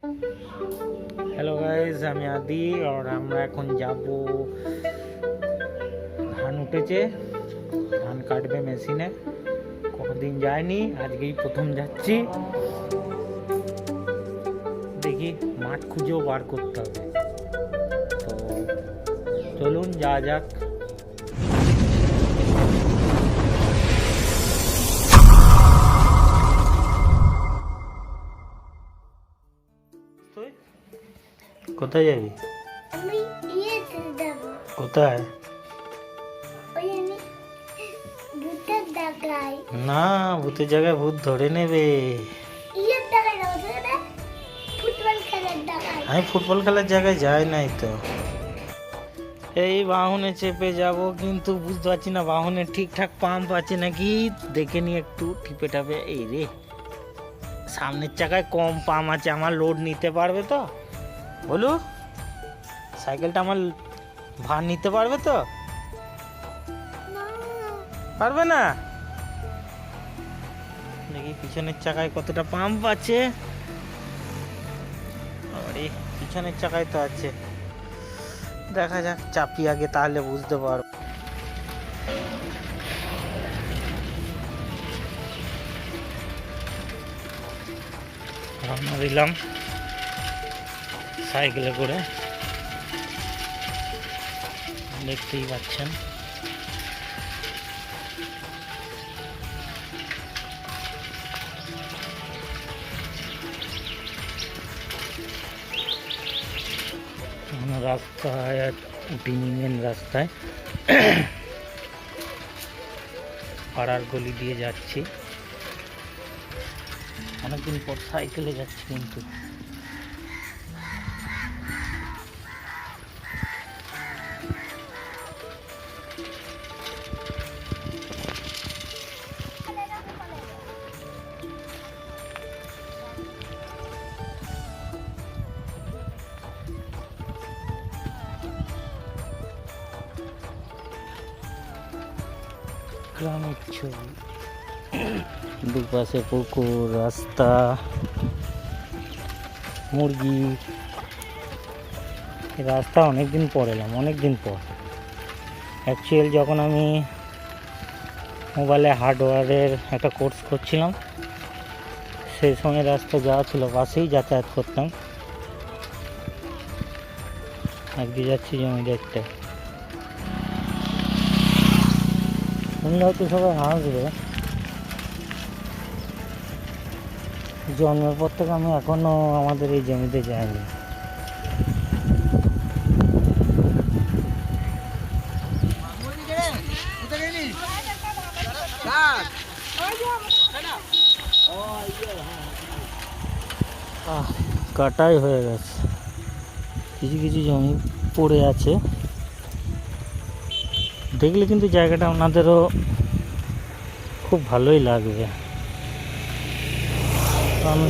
Hello guys, আমি আদি আর আমরা এখন যাব ধান উঠেছে, ধান কাটবে মেশিনে। কতদিন যায়নি, আজকেই প্রথম যাচ্ছি। দেখি মাঠ খুঁজেও বার করতে হবে, তো চলুন যা যাক। কোথায় যাবি? আমি ইয়েতে যাব। কোথায়? ওই আমি ভূতের জায়গায়। না, ভূতের জায়গায় ভূত ধরে নেবে। ইয়ের জায়গায় যাবো না, ফুটবল খেলার জায়গায়। আমি ফুটবল খেলার জায়গায় যাই নাই তো। এই বাহনে চেপে যাব, কিন্তু বুঝতে পারছি না বাহনে ঠিকঠাক পাম্প আছে নাকি। দেখে নি একটু টিপে টাপে। এই রে, সামনের চাকায় কম পাম্প আছে, আমার লোড নিতে পারবে তো? বলু, সাইকেলটা আমার ভার নিতে পারবে তো? পারবে না। দেখি পিছনের চাকায় কতটা পাম্প আছে। আরে পিছনের চাকায় তো আছে, দেখা যাক, চাপি আগে, তাহলে বুঝতে পারবো। রওনা দিলাম সাইকেলে করে, দেখতেই পাচ্ছেন। রাস্তায় উঠিনি, মেন রাস্তায় পাড়ার গলি দিয়ে যাচ্ছি। অনেকদিন পর সাইকেলে যাচ্ছি কিন্তু। গ্রামের ছবি, দুপাশে পুকুর, রাস্তা, মুরগি। রাস্তা অনেকদিন পর এলাম, অনেকদিন পর। অ্যাকচুয়ালি যখন আমি মোবাইলে হার্ডওয়্যারের একটা কোর্স করছিলাম, সেই সময় রাস্তা যাওয়া ছিল, বাসেই যাতায়াত করতাম। একদিকে যাচ্ছি জমি দেখতে। শুনলে হয়তো সবাই হাসবে, জন্মের পর থেকে আমি এখনো আমাদের এই জমিতে যাইনি। কাটাই হয়ে গেছে, কিছু কিছু জমি পড়ে আছে। দেখলে কিন্তু জায়গাটা ওনাদেরও খুব ভালোই লাগবে, কারণ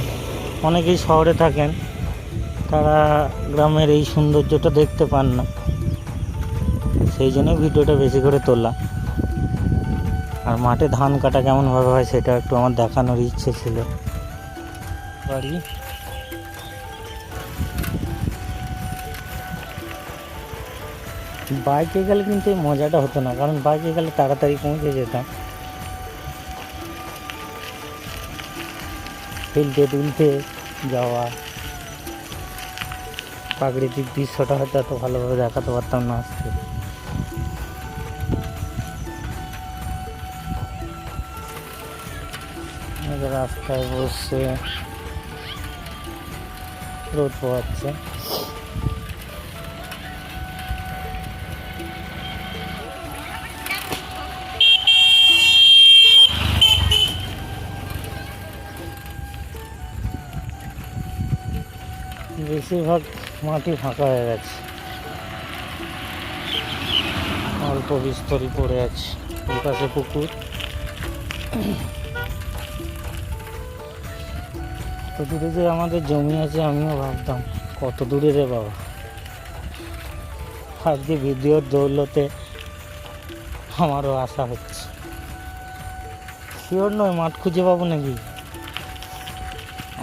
অনেকেই শহরে থাকেন, তারা গ্রামের এই সৌন্দর্যটা দেখতে পান না। সেই জন্য ভিডিওটা বেশি করে তোলা। আর মাঠে ধান কাটা কেমনভাবে হয় সেটা একটু আমার দেখানোর ইচ্ছে ছিল। বাড়ি বাইকে গেলে কিন্তু এই মজাটা হতো না, কারণ বাইকে গেলে তাড়াতাড়ি পৌঁছে যেতাম। হিলতে দুলতে যাওয়া, প্রাকৃতিক দৃশ্যটা হয়তো এত ভালোভাবে দেখাতে পারতাম না আজকে। রাস্তায় বসে রোদ পোহাচ্ছে। বেশিরভাগ মাটি ফাঁকা হয়ে গেছে, অল্প বিস্তরই পড়ে আছে। এই পাশে পুকুর। কত দূরে যে আমাদের জমি আছে আমিও ভাবতাম, কত দূরে রে বাবা। আজকে ভিডিওর দৌলতে আমারও আশা হচ্ছে। শিওর নয় মাঠ খুঁজে পাবো নাকি।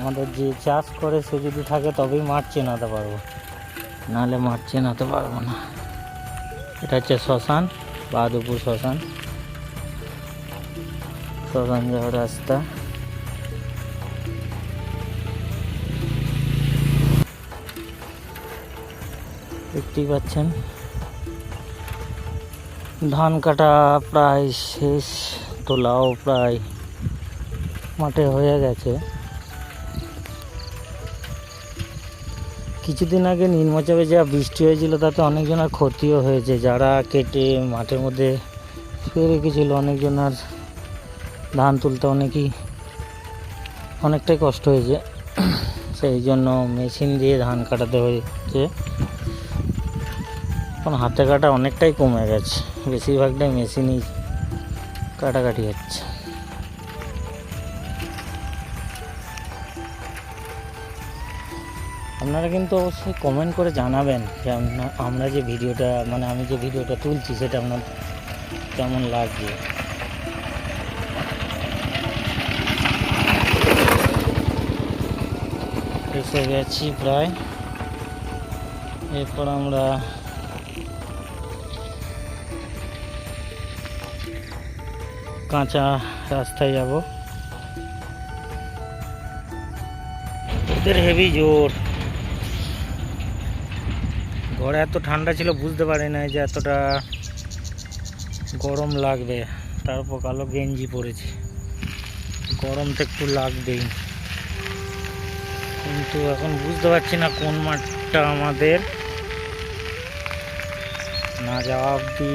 আমাদের যে চাষ করে সে যদি থাকে তবেই মাঠ চেনাতে পারবো, নাহলে মাঠ চেনাতে পারবো না। এটা হচ্ছে শ্মশান, বাহাদুরপুর শ্মশান, শ্মশান যাওয়ার রাস্তা। দেখতেই পাচ্ছেন ধান কাটা প্রায় শেষ, তোলাও প্রায় মাঠে হয়ে গেছে। কিছুদিন আগে নিম্নচাপে যা বৃষ্টি হয়েছিল তাতে অনেকজনের ক্ষতিও হয়েছে, যারা কেটে মাঠের মধ্যে শুয়ে রেখেছিল অনেকজনের ধান তুলতে অনেকটাই কষ্ট হয়েছে। সেই জন্য মেশিন দিয়ে ধান কাটাতে হয়েছে। এখন হাতে কাটা অনেকটাই কমে গেছে, বেশিরভাগটাই মেশিনই কাটাকাটি হচ্ছে। আপনারা কিন্তু অবশ্যই কমেন্ট করে জানাবেন যে আমরা যে ভিডিওটা আমি যে ভিডিওটা তুলছি সেটা আপনার কেমন লাগছে। এসে গেছি প্রায়, এরপর আমরা কাঁচা রাস্তায় যাব। ওদের হেভি জোর, ঘরে এত ঠান্ডা ছিল বুঝতে পারি না যে এতটা গরম লাগবে, তারপর কালো গেঞ্জি পরেছি, গরম তো একটু লাগবেই। কিন্তু এখন বুঝতে পারছি না কোন মাঠটা আমাদের, না যাওয়া অবধি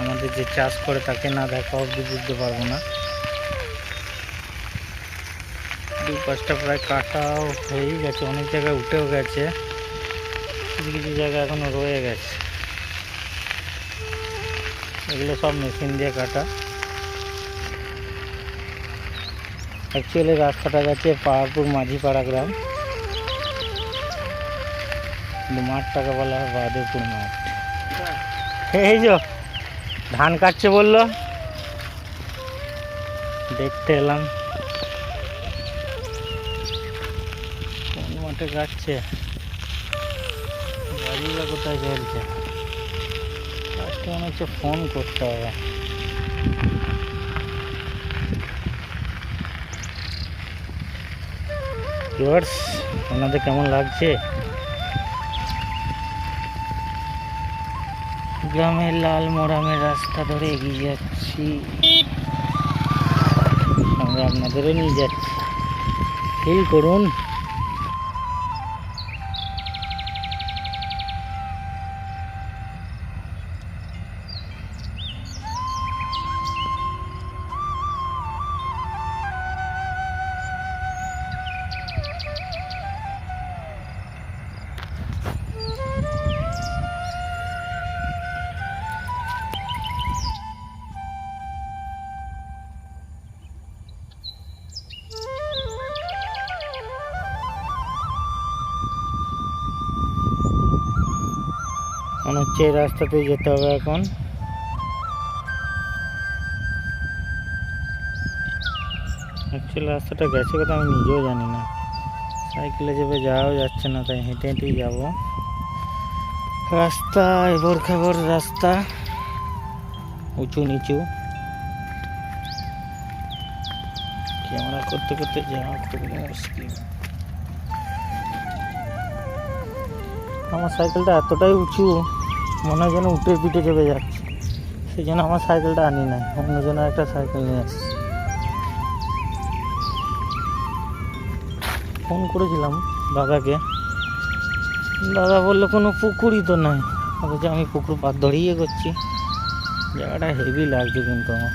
আমাদের যে চাষ করে তাকে না দেখা অবধি বুঝতে পারবো না। 2-5টা প্রায় কাটাও হয়েই গেছে, অনেক জায়গায় উঠেও গেছে, কিছু কিছু জায়গা এখনো রয়ে গেছে। এগুলো সব মেশিন দিয়ে কাটা। অ্যাকচুয়ালি রাস্তাটা গেছে পাহাড়পুর মাঝিপাড়া গ্রাম, কিন্তু মাঠটাকে বলা হয় বাহাদুরপুর মাঠ। এই যে ধান কাটছে বললো, দেখতে এলাম কোন মাঠে কাটছে, গাড়িগুলো কোথায় চলছে। ফার্স্টে মনে হচ্ছে ফোন করতে হবে। ভিউয়ার্স, ওনাদের কেমন লাগছে? গ্রামের লাল মোরামের রাস্তা ধরে এগিয়ে যাচ্ছি, আমরা আপনাদেরও নিয়ে যাচ্ছি, ফিল করুন। মনে হচ্ছে এই রাস্তাতেই যেতে হবে এখন। অ্যাকচুয়ালি রাস্তাটা গেছে কথা আমি নিজেও জানি না, সাইকেলে চেপে যাওয়াও যাচ্ছে না, তাই হেঁটে হেঁটেই যাবো। রাস্তা এবার খাবার রাস্তা, উঁচু নিচু, ক্যামেরা করতে করতে যাওয়া খুবই মুশকিল। আমার সাইকেলটা এতটাই উঁচু, মনে হয় যেন উঠে পিঠে চেপে যাচ্ছে, সেই জন্য আমার সাইকেলটা আনি না, অন্যজনের একটা সাইকেল নিয়ে আসছি। ফোন করেছিলাম দাদাকে, দাদা বললো কোনো পুকুরই তো নাই, অথচ আমি পুকুর পার ধরিয়ে করছি। জায়গাটা হেভি লাগছে কিন্তু আমার।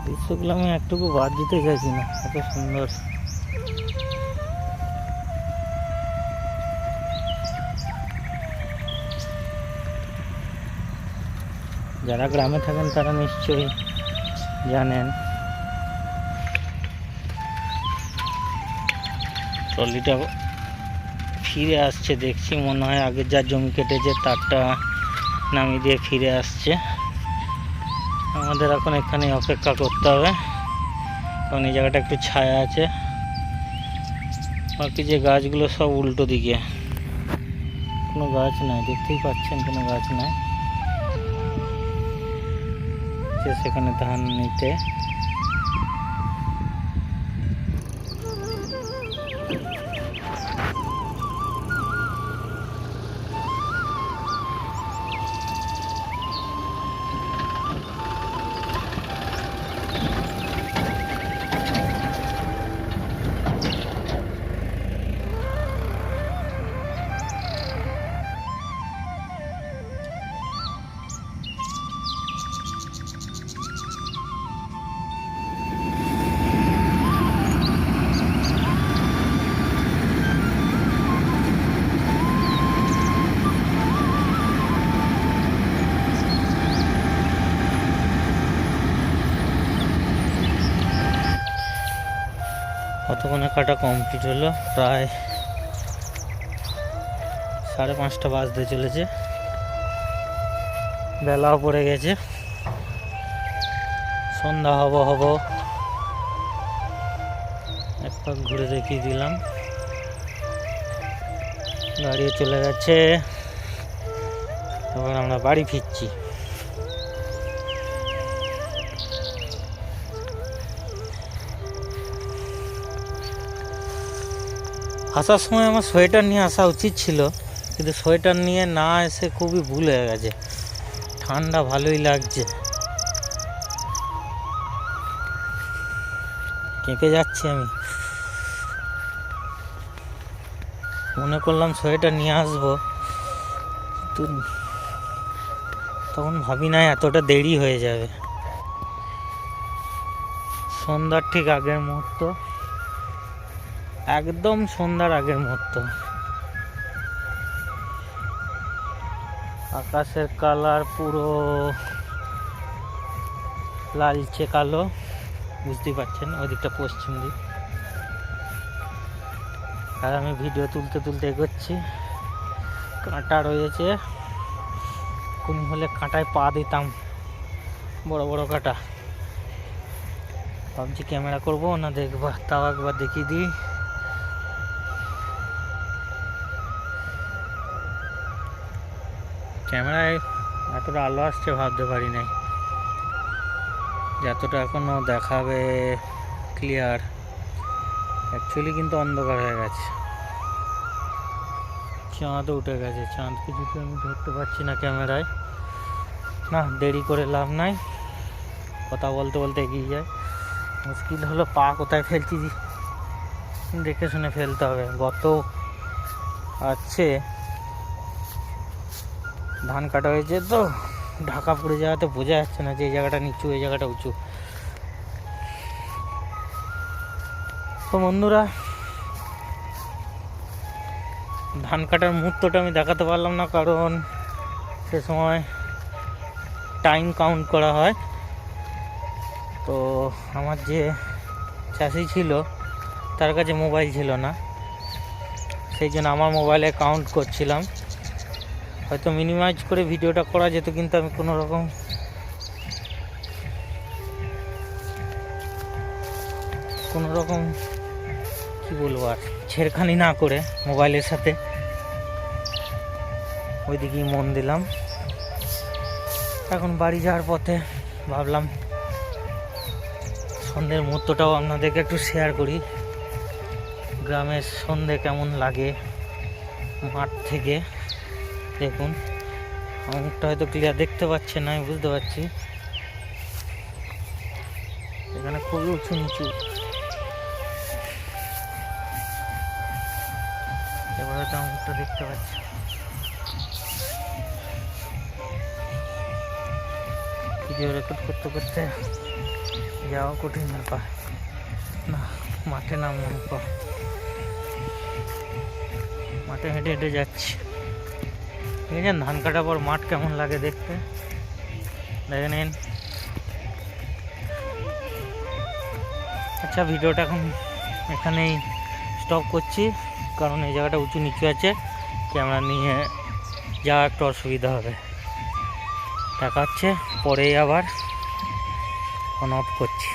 দৃশ্যগুলো আমি একটুকু বাদ দিতে গেছি না, এত সুন্দর। যারা গ্রামে থাকেন তারা নিশ্চয়ই জানেন। ট্রলিটা ফিরে আসছে দেখছি, মনে হয় আগের যা জমি কেটেছে তারটা নামিয়ে দিয়ে ফিরে আসছে। আমাদের এখন এখানে অপেক্ষা করতে হবে, কারণ এই জায়গাটা একটু ছায়া আছে। বাকি যে গাছগুলো সব উল্টো দিকে, কোনো গাছ নাই, দেখতেই পাচ্ছেন কোনো গাছ নাই। সেখানে ধান নিতে কতক্ষণে কাটা কমপ্লিট হলো, প্রায় 5:30 বাজতে চলেছে, বেলাও পড়ে গেছে, সন্ধ্যা হব। এক পাক ঘুরে দেখিয়ে দিলাম, গাড়ি চলে গেছে। এবার আমরা বাড়ি ফিরছি। আসার সময় আমার সোয়েটার নিয়ে আসা উচিত ছিল, কিন্তু সোয়েটার নিয়ে না এসে খুবই ভুল হয়ে গেছে। ঠান্ডা ভালোই লাগছে, কেঁপে যাচ্ছি আমি। মনে করলাম সোয়েটার নিয়ে আসবো, তখন ভাবি না এতটা দেরি হয়ে যাবে। সন্ধ্যার ঠিক আগের মুহূর্ত, একদম সন্ধ্যার আগের মুহূর্ত। আকাশের কালার পুরো লালচে কালো, বুঝতেই পারছেন, ওইদিকটা পশ্চিম দিক। আর আমি ভিডিও তুলতে এগোচ্ছি। কাঁটা রয়েছে, কোন হলে কাঁটায় পা দিতাম, বড় বড় কাঁটা। ভাবছি ক্যামেরা করবো না দেখবো, তাও একবার দেখিয়ে দিই। ক্যামেরায় এতটা আলো আসছে ভাবতে পারি নাই, যতটা এখনো দেখাবে ক্লিয়ার। অ্যাকচুয়ালি কিন্তু অন্ধকার হয়ে গেছে, চাঁদও উঠে গেছে। চাঁদ কিছুতে আমি ধরতে পারছি না ক্যামেরায়। না, দেরি করে লাভ নাই, কথা বলতে এগিয়ে যায়। মুশকিল হলো পা কোথায় ফেলছি, দেখে শুনে ফেলতে হবে। গত আছে ধান কাটা হয়েছে তো, ঢাকা পড়ে যাওয়াতে বোঝা যাচ্ছে না যে এই জায়গাটা নিচু, এই জায়গাটা উঁচু। তো বন্ধুরা, ধান কাটার মুহূর্তটা আমি দেখাতে পারলাম না, কারণ সে সময় টাইম কাউন্ট করা হয়। তো আমার যে চাষি ছিল তার কাছে মোবাইল ছিল না, সেই জন্য আমার মোবাইলে কাউন্ট করছিলাম। হয়তো মিনিমাইজ করে ভিডিওটা করা যেত, কিন্তু আমি কোনো রকম কি বলবো আর, ছেড়খানি না করে মোবাইলের সাথে ওইদিকেই মন দিলাম। এখন বাড়ি যাওয়ার পথে ভাবলাম সন্ধ্যের মুহূর্তটাও আপনাদেরকে একটু শেয়ার করি। গ্রামের সন্ধ্যে কেমন লাগে মাঠ থেকে। দেখুন, আমার মুখটা হয়তো ক্লিয়ার দেখতে পাচ্ছেন না, আমি বুঝতে পারছি। এখানে খুবই উঁচু নিচু। এবার হয়তো আমার মুখটা দেখতে পাচ্ছি। ভিডিও রেকর্ড করতে যাওয়া কঠিন ব্যাপার না, মাঠে নামার পর মাঠে হেঁটে যাচ্ছি। দেখেছেন ধান কাটার পর মাঠ কেমন লাগে দেখতে, দেখে নিন। আচ্ছা, ভিডিওটা এখন এখানেই স্টপ করছি, কারণ এই জায়গাটা উঁচু নিচু আছে, ক্যামেরা নিয়ে যাওয়া একটু অসুবিধা হবে। দেখা হচ্ছে পরেই আবার। অন অফ করছি।